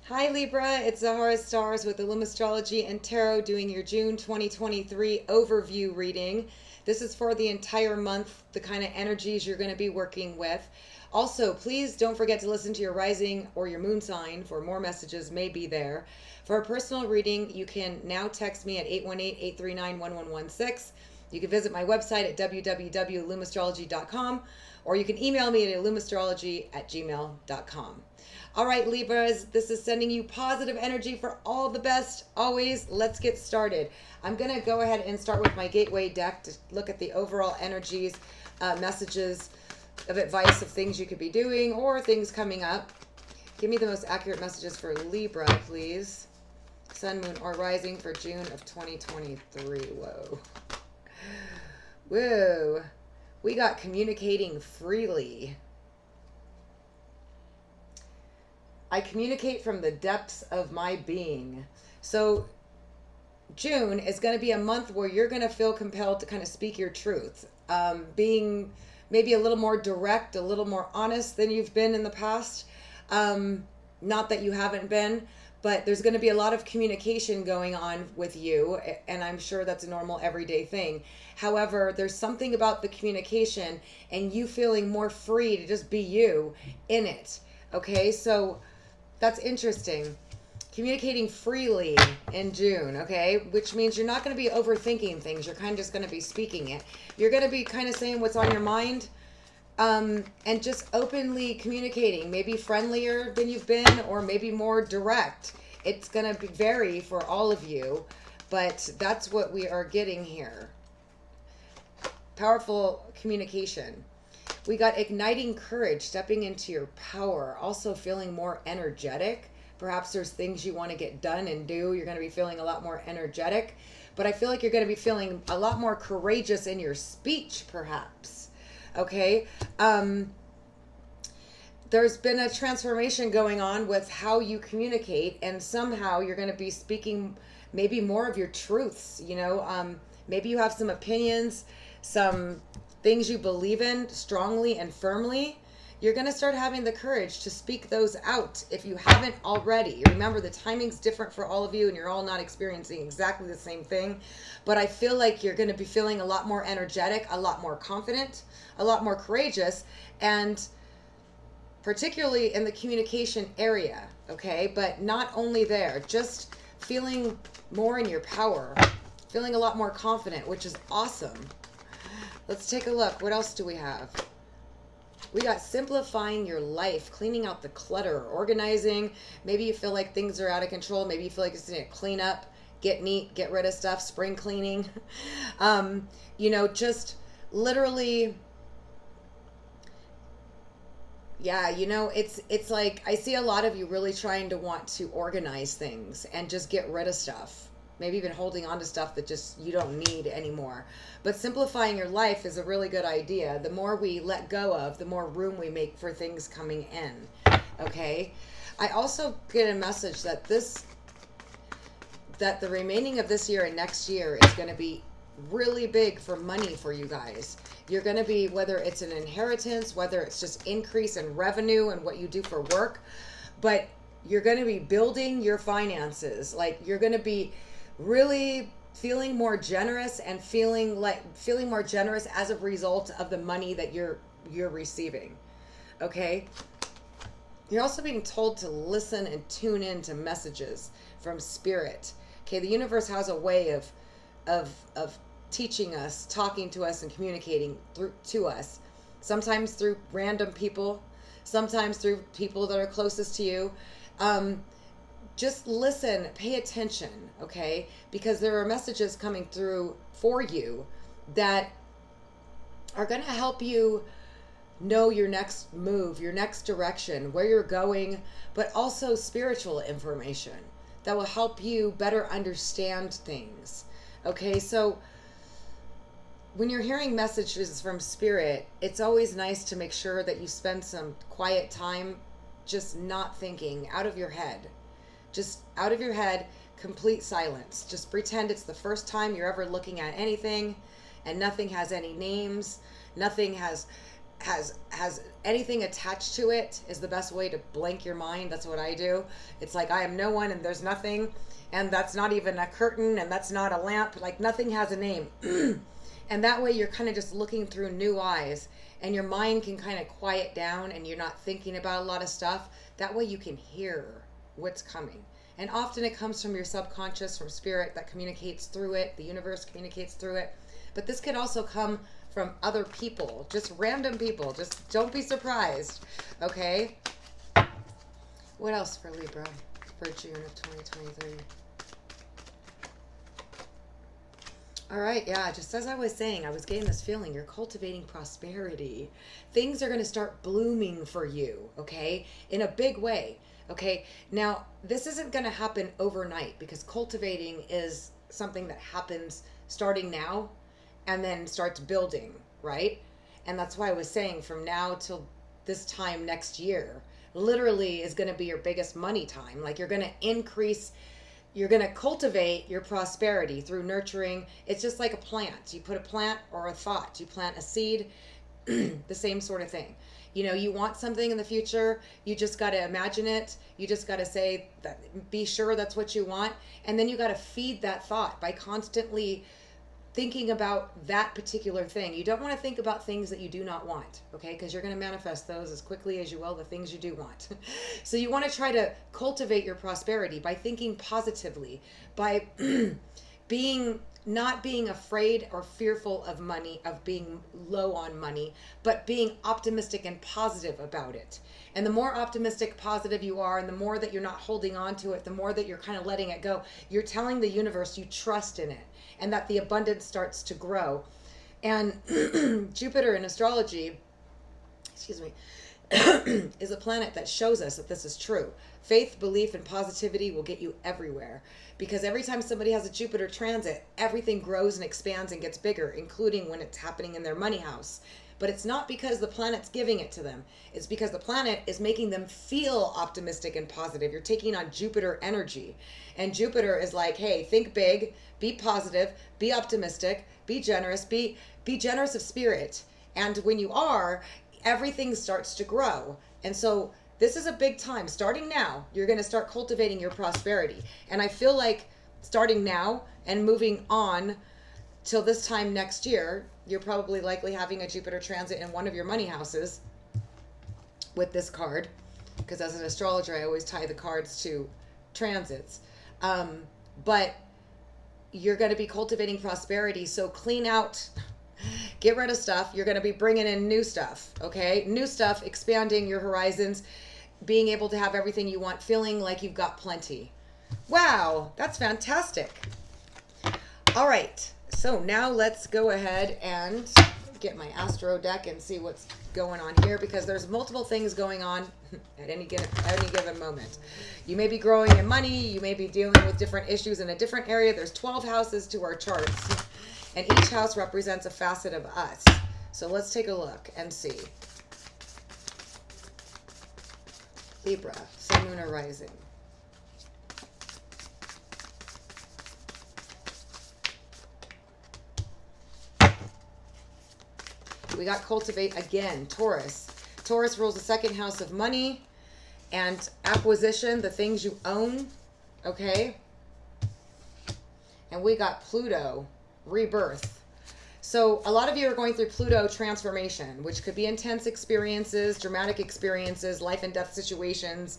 Hi Libra, it's Zahara Stars with Astrology and Tarot doing your June 2023 overview reading. This is for the entire month, the kind of energies you're going to be working with. Also, please don't forget to listen to your rising or your moon sign for more messages may be there. For a personal reading, you can now text me at 818-839-1116. You can visit my website at www.illumastrology.com or you can email me at illumastrology@gmail.com. All right, Libras, this is sending you positive energy for all the best always. Let's get started. I'm going to go ahead and start with my gateway deck to look at the overall energies, messages of advice of things you could be doing or things coming up. Give me the most accurate messages for Libra, please. Sun, moon, or rising for June of 2023. Whoa. Whoa. We got communicating freely. I communicate from the depths of my being. So June is going to be a month where you're going to feel compelled to kind of speak your truth. Being maybe a little more direct, a little more honest than you've been in the past. Not that you haven't been, but there's going to be a lot of communication going on with you, and I'm sure that's a normal everyday thing. However, there's something about the communication and you feeling more free to just be you in it. Okay, so that's interesting. Communicating freely in June, okay? Which means you're not going to be overthinking things. You're kind of just going to be speaking it. You're going to be kind of saying what's on your mind, and just openly communicating. Maybe friendlier than you've been or maybe more direct. It's going to vary for all of you, but that's what we are getting here. Powerful communication. We got igniting courage, stepping into your power, also feeling more energetic. Perhaps there's things you want to get done and do. You're going to be feeling a lot more energetic. But I feel like you're going to be feeling a lot more courageous in your speech, perhaps. Okay? There's been a transformation going on with how you communicate, and somehow you're going to be speaking maybe more of your truths, you know? Maybe you have some opinions, some things you believe in strongly and firmly. You're going to start having the courage to speak those out if you haven't already. Remember, the timing's different for all of you and you're all not experiencing exactly the same thing. But I feel like you're going to be feeling a lot more energetic, a lot more confident, a lot more courageous, and particularly in the communication area, okay? But not only there, just feeling more in your power, feeling a lot more confident, which is awesome. Let's take a look. What else do we have? We got simplifying your life, cleaning out the clutter, organizing. Maybe you feel like things are out of control. Maybe you feel like it's going to clean up, get neat, get rid of stuff, spring cleaning. You know, just literally, yeah, you know, it's like I see a lot of you really trying to want to organize things and just get rid of stuff. Maybe even holding on to stuff that just you don't need anymore. But simplifying your life is a really good idea. The more we let go of, the more room we make for things coming in. Okay? I also get a message that the remaining of this year and next year is going to be really big for money for you guys. You're going to be, whether it's an inheritance, whether it's just increase in revenue and what you do for work, but you're going to be building your finances. Like, you're going to be really feeling more generous and feeling more generous as a result of the money that you're receiving. Okay? You're also being told to listen and tune in to messages from spirit. Okay, the universe has a way of teaching us, talking to us, and communicating to us. Sometimes through random people, sometimes through people that are closest to you. Just listen, pay attention, okay? Because there are messages coming through for you that are going to help you know your next move, your next direction, where you're going, but also spiritual information that will help you better understand things, okay? So when you're hearing messages from spirit, it's always nice to make sure that you spend some quiet time just not thinking, out of your head. Just out of your head, complete silence. Just pretend it's the first time you're ever looking at anything and nothing has any names. Nothing has has anything attached to it is the best way to blank your mind. That's what I do. It's like I am no one and there's nothing, and that's not even a curtain, and that's not a lamp. Like nothing has a name. And that way you're kind of just looking through new eyes, and your mind can kind of quiet down, and you're not thinking about a lot of stuff. That way you can hear what's coming. And often it comes from your subconscious, from spirit that communicates through it. The universe communicates through it. But this could also come from other people, just random people. Just don't be surprised, okay? What else for Libra for June of 2023? All right, yeah, just as I was saying, I was getting this feeling you're cultivating prosperity. Things are going to start blooming for you, okay, in a big way, okay? Now, this isn't going to happen overnight because cultivating is something that happens starting now and then starts building, right? And that's why I was saying from now till this time next year, literally is going to be your biggest money time. Like you're going to increase, you're going to cultivate your prosperity through nurturing. It's just like a plant. You put a plant or a thought, you plant a seed, the same sort of thing. You know, you want something in the future, you just got to imagine it. You just got to say that, be sure that's what you want. And then you got to feed that thought by constantly thinking about that particular thing. You don't want to think about things that you do not want, okay? Because you're going to manifest those as quickly as you will the things you do want. So you want to try to cultivate your prosperity by thinking positively, by not being afraid or fearful of money, of being low on money, but being optimistic and positive about it. And the more optimistic, positive you are, and the more that you're not holding on to it, the more that you're kind of letting it go, you're telling the universe you trust in it, and that the abundance starts to grow. And Jupiter in astrology, excuse me, is a planet that shows us that this is true. Faith, belief, and positivity will get you everywhere. Because every time somebody has a Jupiter transit, everything grows and expands and gets bigger, including when it's happening in their money house. But it's not because the planet's giving it to them. It's because the planet is making them feel optimistic and positive. You're taking on Jupiter energy. And Jupiter is like, hey, think big, be positive, be optimistic, be generous, be generous of spirit. And when you are, everything starts to grow. And so this is a big time. Starting now, you're going to start cultivating your prosperity. And I feel like starting now and moving on till this time next year, you're probably likely having a Jupiter transit in one of your money houses with this card. Because as an astrologer, I always tie the cards to transits. But you're going to be cultivating prosperity. So clean out, get rid of stuff. You're going to be bringing in new stuff, okay? New stuff, expanding your horizons, being able to have everything you want, feeling like you've got plenty. Wow, that's fantastic. All right, so now let's go ahead and get my Astro deck and see what's going on here, because there's multiple things going on at any given moment. You may be growing in money, you may be dealing with different issues in a different area. There's 12 houses to our charts, and each house represents a facet of us. So let's take a look and see. Libra, Sun, Moon, or Rising. We got cultivate again, Taurus. Taurus rules the second house of money and acquisition, the things you own, okay? And we got Pluto, rebirth. So a lot of you are going through Pluto transformation, which could be intense experiences, dramatic experiences, life and death situations,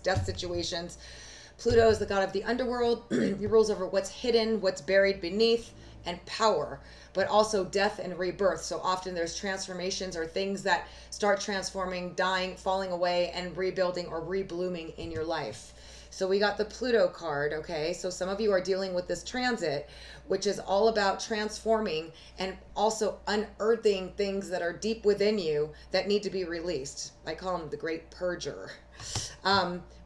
Pluto is the god of the underworld. He rules over what's hidden, what's buried beneath, and power, but also death and rebirth. So often there's transformations or things that start transforming, dying, falling away, and rebuilding or reblooming in your life. So we got the Pluto card, okay? So some of you are dealing with this transit, which is all about transforming and also unearthing things that are deep within you that need to be released. I call him the great purger.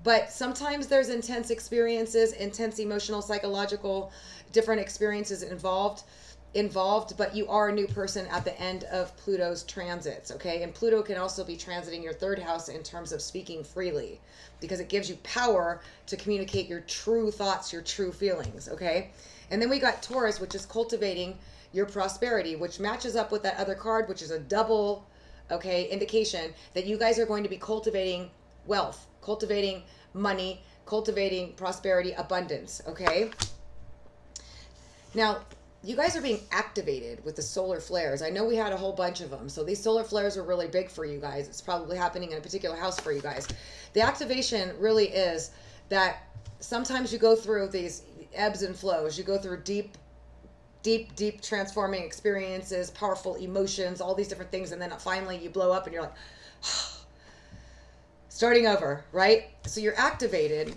But sometimes there's intense experiences, intense emotional, psychological, different experiences involved, but you are a new person at the end of Pluto's transits, okay? And Pluto can also be transiting your third house in terms of speaking freely, because it gives you power to communicate your true thoughts, your true feelings, okay? And then we got Taurus, which is cultivating your prosperity, which matches up with that other card, which is a double okay, indication that you guys are going to be cultivating wealth, cultivating money, cultivating prosperity, abundance, okay? Now, you guys are being activated with the solar flares. I know we had a whole bunch of them. So these solar flares are really big for you guys. It's probably happening in a particular house for you guys. The activation really is that sometimes you go through these ebbs and flows. You go through deep transforming experiences, powerful emotions, all these different things. And then finally you blow up and you're like, starting over, right? So you're activated.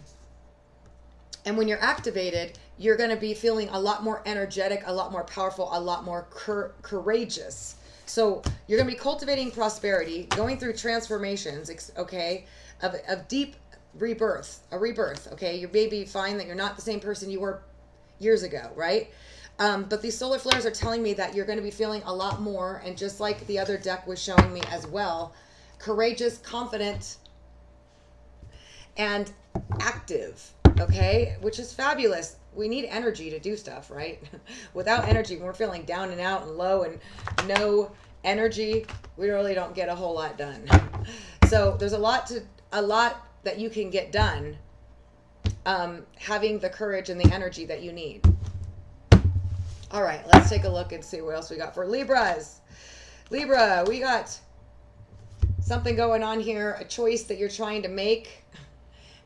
And when you're activated, you're going to be feeling a lot more energetic, a lot more powerful, a lot more courageous. So you're going to be cultivating prosperity, going through transformations, okay, of deep rebirth, a rebirth, okay? You may be fine that you're not the same person you were years ago, right? But these solar flares are telling me that you're going to be feeling a lot more, and just like the other deck was showing me as well, courageous, confident, and active, okay, which is fabulous. We need energy to do stuff, right? Without energy, when we're feeling down and out and low and no energy, we really don't get a whole lot done. So there's a lot that you can get done, having the courage and the energy that you need. All right, let's take a look and see what else we got for Libras. Libra, we got something going on here, a choice that you're trying to make.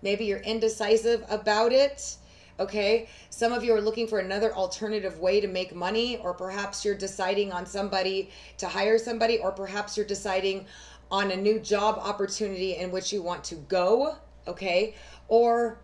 Maybe you're indecisive about it, okay? Some of you are looking for another alternative way to make money, or perhaps you're deciding on somebody to hire somebody, or perhaps you're deciding on a new job opportunity in which you want to go, okay? Or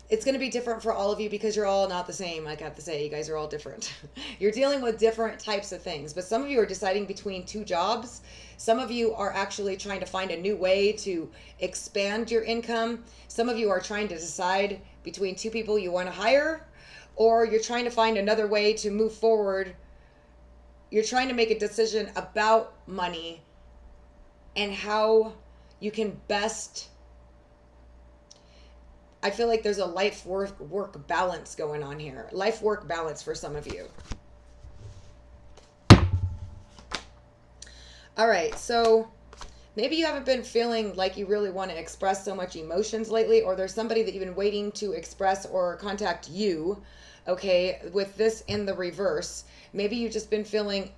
it's going to be different for all of you because you're all not the same. I have to say, you guys are all different. You're dealing with different types of things, but some of you are deciding between two jobs. Some of you are actually trying to find a new way to expand your income. Some of you are trying to decide between two people you want to hire, or you're trying to find another way to move forward. You're trying to make a decision about money and how you can best. I feel like there's a life-work balance going on here. Life-work balance for some of you. All right, so maybe you haven't been feeling like you really want to express so much emotions lately, or there's somebody that you've been waiting to express or contact you, okay, with this in the reverse. Maybe you've just been feeling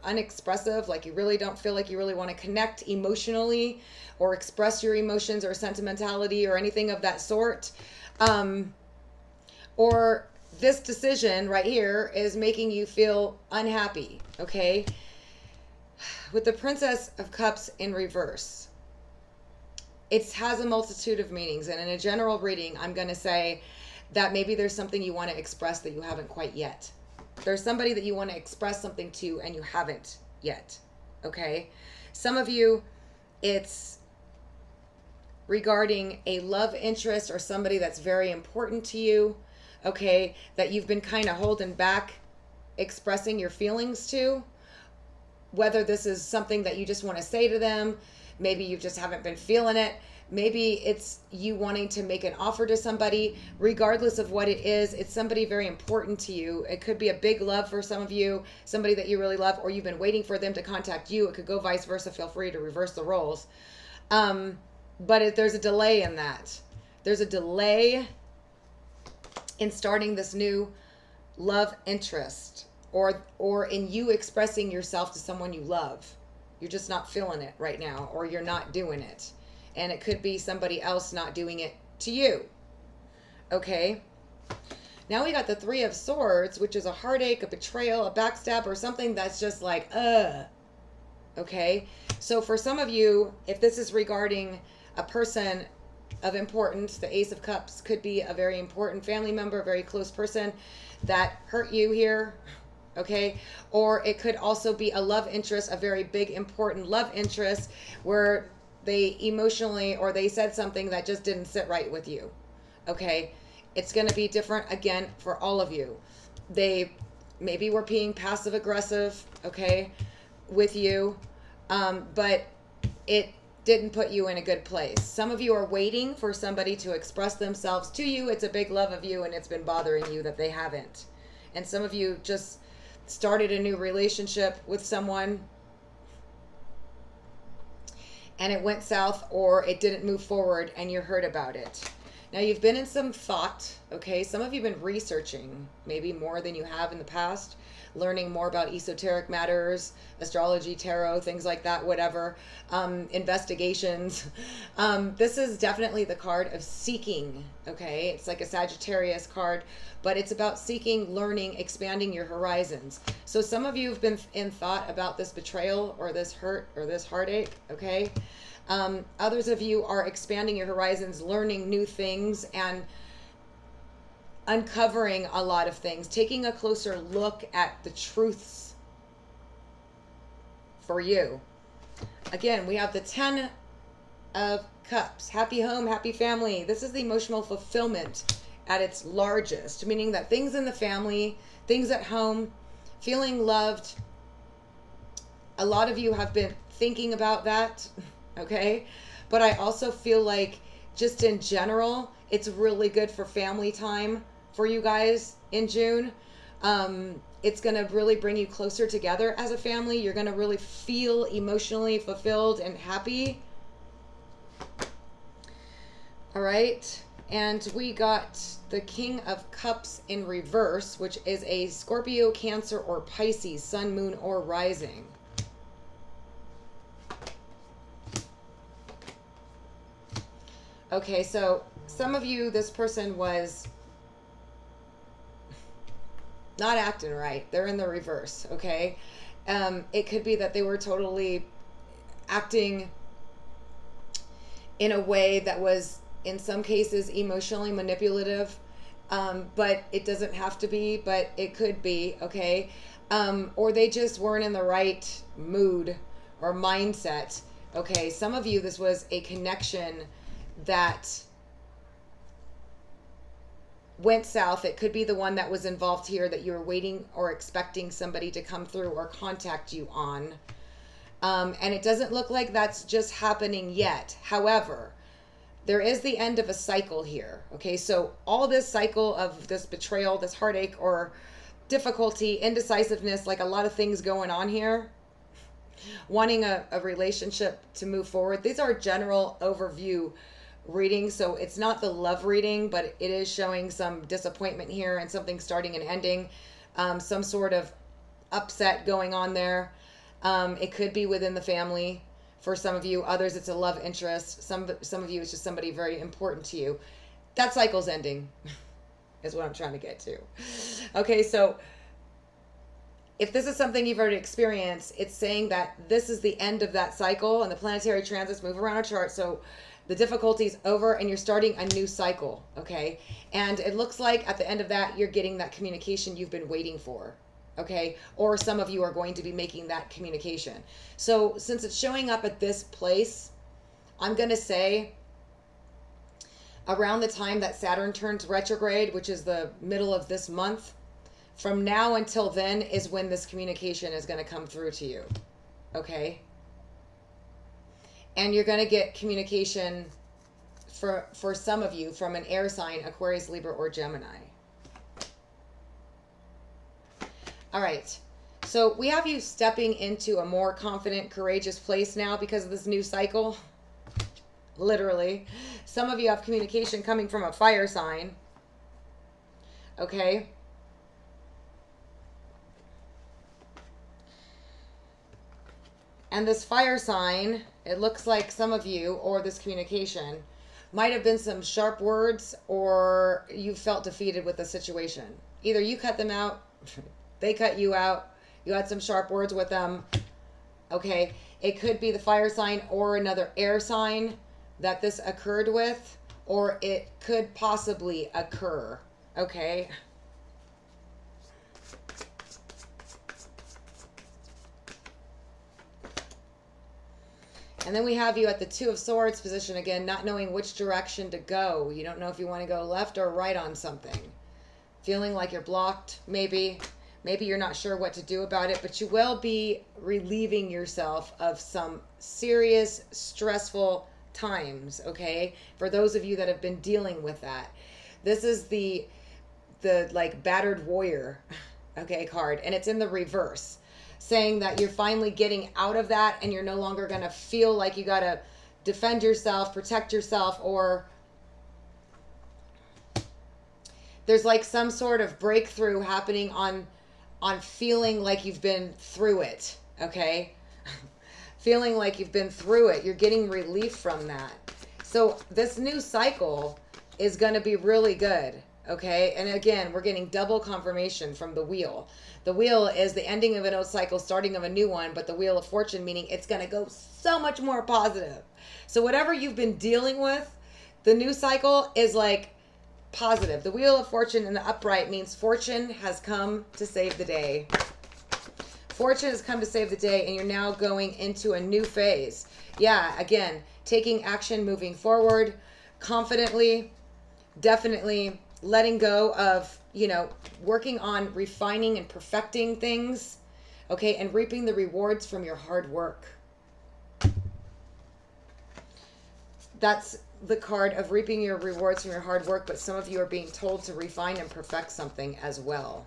unexpressive, like you really don't feel like you really want to connect emotionally or express your emotions or sentimentality or anything of that sort. Or this decision right here is making you feel unhappy, okay? With the Princess of Cups in reverse, it has a multitude of meanings. And in a general reading, I'm going to say that maybe there's something you want to express that you haven't quite yet. There's somebody that you want to express something to and you haven't yet, okay? Some of you, it's regarding a love interest or somebody that's very important to you, okay, that you've been kind of holding back expressing your feelings to. Whether this is something that you just want to say to them, maybe you just haven't been feeling it. Maybe it's you wanting to make an offer to somebody. Regardless of what it is, it's somebody very important to you. It could be a big love for some of you, somebody that you really love, or you've been waiting for them to contact you. It could go vice versa. Feel free to reverse the roles. But there's a delay in that. There's a delay in starting this new love interest, or in you expressing yourself to someone you love. You're just not feeling it right now, or you're not doing it. And it could be somebody else not doing it to you. Okay? Now we got the Three of Swords, which is a heartache, a betrayal, a backstab, or something that's just like, okay? So for some of you, if this is regarding a person of importance, the Ace of Cups could be a very important family member, a very close person that hurt you here, okay? Or it could also be a love interest, a very big, important love interest where they emotionally, or they said something that just didn't sit right with you, okay? It's going to be different, again, for all of you. They maybe were being passive aggressive, okay, with you, but it didn't put you in a good place. Some of you are waiting for somebody to express themselves to you. It's a big love of you, and it's been bothering you that they haven't. And some of you just started a new relationship with someone, and it went south or it didn't move forward and you heard about it. Now you've been in some thought, okay? Some of you have been researching, maybe more than you have in the past, learning more about esoteric matters, astrology, tarot, things like that, whatever, investigations. This is definitely the card of seeking, okay? It's like a Sagittarius card, but it's about seeking, learning, expanding your horizons. So some of you have been in thought about this betrayal or this hurt or this heartache, okay? Others of you are expanding your horizons, learning new things and uncovering a lot of things, taking a closer look at the truths for you. Again, we have the 10 of Cups, happy home, happy family. This is the emotional fulfillment at its largest, meaning that things in the family, things at home, feeling loved. A lot of you have been thinking about that. Okay. But I also feel like just in general, it's really good for family time for you guys in June. It's going to really bring you closer together as a family. You're going to really feel emotionally fulfilled and happy. All right. And we got the King of Cups in reverse, which is a Scorpio, Cancer, or Pisces, sun, moon, or rising. Okay, so some of you, this person was not acting right. They're in the reverse, okay? It could be that they were totally acting in a way that was, in some cases, emotionally manipulative, but it doesn't have to be, but it could be, okay? Or they just weren't in the right mood or mindset, okay? Some of you, this was a connection that went south. It could be the one that was involved here that you were waiting or expecting somebody to come through or contact you on. And it doesn't look like that's just happening yet. However, there is the end of a cycle here. Okay, so all this cycle of this betrayal, this heartache or difficulty, indecisiveness, like a lot of things going on here, wanting a relationship to move forward. These are general overview reading, so it's not the love reading, but it is showing some disappointment here and something starting and ending, some sort of upset going on there. It could be within the family for some of you. Others, it's a love interest. Some of you, it's just somebody very important to you. That cycle's ending is what I'm trying to get to. Okay, so if this is something you've already experienced, it's saying that this is the end of that cycle, and the planetary transits move around our chart, so the difficulty's over and you're starting a new cycle, okay? And it looks like at the end of that, you're getting that communication you've been waiting for, okay? Or some of you are going to be making that communication. So since it's showing up at this place, I'm going to say around the time that Saturn turns retrograde, which is the middle of this month, from now until then is when this communication is going to come through to you, okay? And you're going to get communication for some of you from an air sign, Aquarius, Libra, or Gemini. All right. So we have you stepping into a more confident, courageous place now because of this new cycle. Literally. Some of you have communication coming from a fire sign. Okay. And this fire sign, it looks like some of you, or this communication, might have been some sharp words, or you felt defeated with the situation. Either you cut them out, they cut you out, you had some sharp words with them. Okay, it could be the fire sign or another air sign that this occurred with, or it could possibly occur. Okay. And then we have you at the Two of Swords position again, not knowing which direction to go. You don't know if you want to go left or right on something. Feeling like you're blocked, maybe. Maybe you're not sure what to do about it, but you will be relieving yourself of some serious, stressful times, okay? For those of you that have been dealing with that. This is the like battered warrior, okay, card, and it's in the reverse. saying that you're finally getting out of that and you're no longer going to feel like you got to defend yourself, protect yourself, or there's like some sort of breakthrough happening on feeling like you've been through it, okay? Feeling like you've been through it. You're getting relief from that. So this new cycle is going to be really good, okay? And again, we're getting double confirmation from the wheel. The wheel is the ending of an old cycle, starting of a new one, but the wheel of fortune meaning it's going to go so much more positive. So whatever you've been dealing with, the new cycle is like positive. The wheel of fortune in the upright means fortune has come to save the day. Fortune has come to save the day, and you're now going into a new phase. Yeah, again, taking action, moving forward, confidently, definitely letting go of, working on refining and perfecting things, okay, and reaping the rewards from your hard work. That's the card of reaping your rewards from your hard work, but some of you are being told to refine and perfect something as well.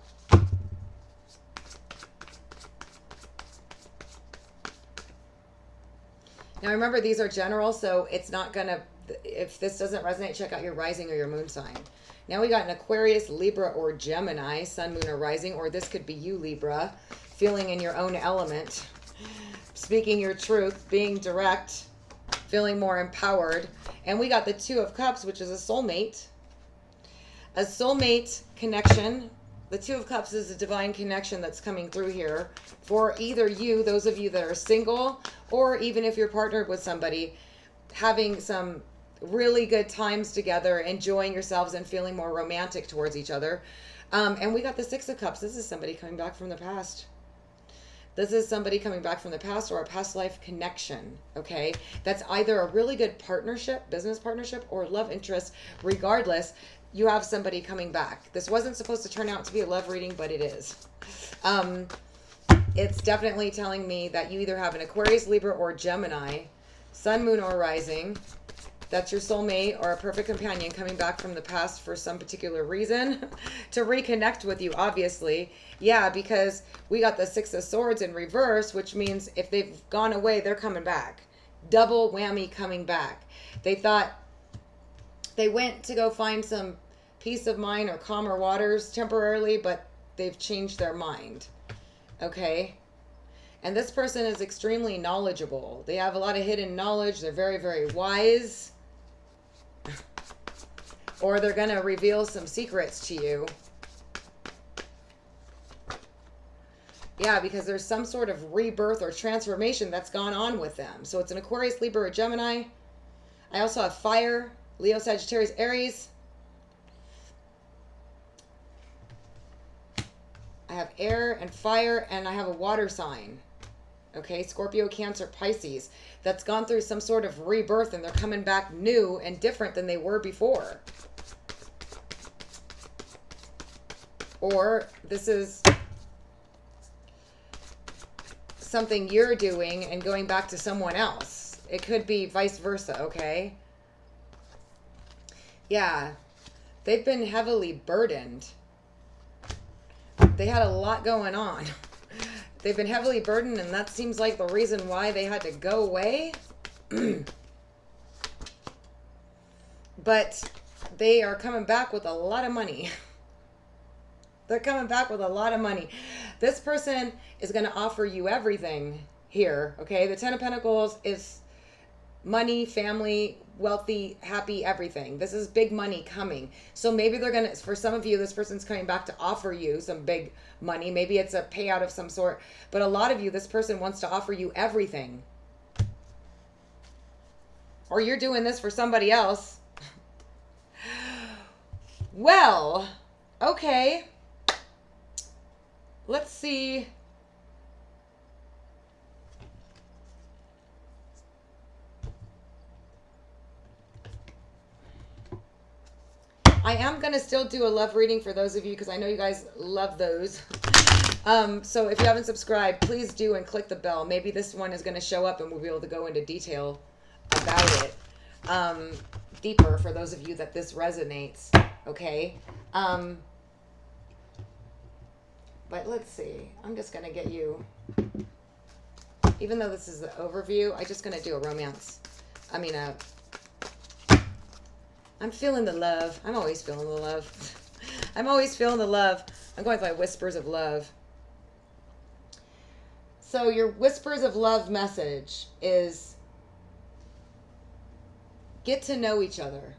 Now remember, these are general, so it's not going to, if this doesn't resonate, check out your rising or your moon sign. Now we got an Aquarius, Libra, or Gemini, sun, moon, or rising, or this could be you, Libra, feeling in your own element, speaking your truth, being direct, feeling more empowered. And we got the Two of Cups, which is a soulmate. A soulmate connection. The Two of Cups is a divine connection that's coming through here for either you, those of you that are single, or even if you're partnered with somebody, having some really good times together, enjoying yourselves and feeling more romantic towards each other. And we got the Six of Cups. This is somebody coming back from the past. This is somebody coming back from the past or a past life connection, okay? That's either a really good partnership, business partnership, or love interest. Regardless, you have somebody coming back. This wasn't supposed to turn out to be a love reading, but it is. It's definitely telling me that you either have an Aquarius, Libra, or Gemini, sun, moon, or rising. That's your soulmate or a perfect companion coming back from the past for some particular reason to reconnect with you, obviously. Yeah, because we got the Six of Swords in reverse, which means if they've gone away, they're coming back. Double whammy coming back. They thought they went to go find some peace of mind or calmer waters temporarily, but they've changed their mind. Okay? And this person is extremely knowledgeable. They have a lot of hidden knowledge. They're very, very wise. Or they're going to reveal some secrets to you. Yeah, because there's some sort of rebirth or transformation that's gone on with them. So it's an Aquarius, Libra, or Gemini. I also have fire, Leo, Sagittarius, Aries. I have air and fire, and I have a water sign. Okay, Scorpio, Cancer, Pisces. That's gone through some sort of rebirth, and they're coming back new and different than they were before. Or this is something you're doing and going back to someone else. It could be vice versa, okay? Yeah, they've been heavily burdened. They had a lot going on. They've been heavily burdened, and that seems like the reason why they had to go away. But they are coming back with a lot of money. They're coming back with a lot of money. This person is going to offer you everything here, okay? The Ten of Pentacles is money, family, wealthy, happy, everything. This is big money coming. So maybe they're going to, for some of you, this person's coming back to offer you some big money. Maybe it's a payout of some sort. But a lot of you, this person wants to offer you everything. Or you're doing this for somebody else. Well, okay. Let's see. I am going to still do a love reading for those of you because I know you guys love those. So if you haven't subscribed, please do and click the bell. Maybe this one is going to show up and we'll be able to go into detail about it deeper for those of you that this resonates. Okay. But let's see. I'm just going to get you, even though this is the overview, I'm just going to do a romance. I'm feeling the love. I'm always feeling the love. I'm always feeling the love. I'm going by whispers of love. So your whispers of love message is get to know each other.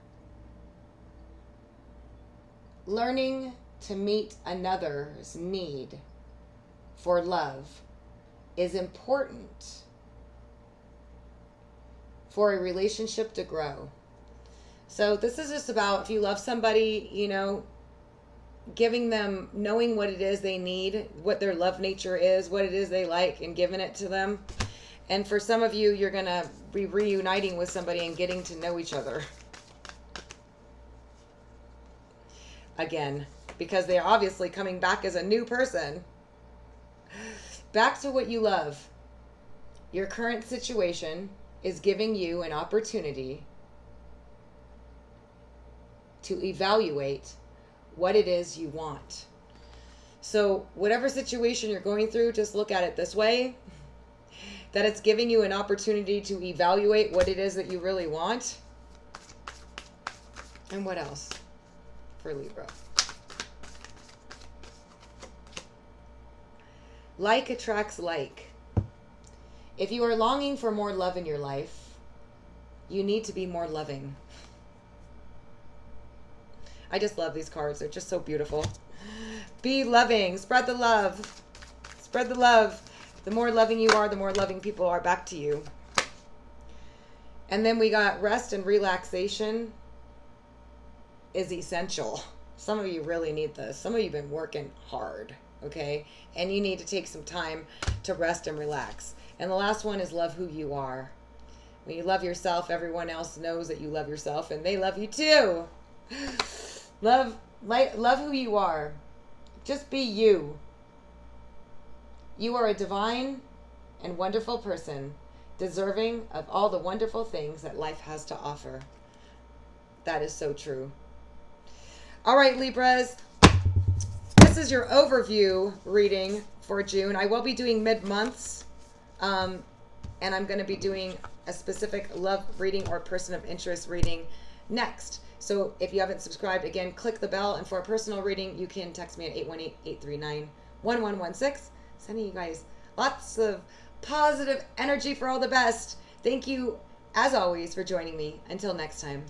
Learning to meet another's need for love is important for a relationship to grow. So this is just about, if you love somebody, giving them, knowing what it is they need, what their love nature is, what it is they like, and giving it to them. And for some of you, you're going to be reuniting with somebody and getting to know each other again, because they're obviously coming back as a new person. Back to what you love. Your current situation is giving you an opportunity to evaluate what it is you want. So whatever situation you're going through, just look at it this way, that it's giving you an opportunity to evaluate what it is that you really want. And what else for Libra? Like attracts like. If you are longing for more love in your life, you need to be more loving. I just love these cards. They're just so beautiful. Be loving. Spread the love. Spread the love. The more loving you are, the more loving people are back to you. And then we got rest and relaxation is essential. Some of you really need this. Some of you have been working hard, okay? And you need to take some time to rest and relax. And the last one is love who you are. When you love yourself, everyone else knows that you love yourself, and they love you too. Love who you are. Just be you. You are a divine and wonderful person, deserving of all the wonderful things that life has to offer. That is so true. All right, Libras. This is your overview reading for June. I will be doing mid-months, and I'm going to be doing a specific love reading or person of interest reading next. So if you haven't subscribed, again, click the bell. And for a personal reading, you can text me at 818-839-1116. Sending you guys lots of positive energy for all the best. Thank you, as always, for joining me. Until next time.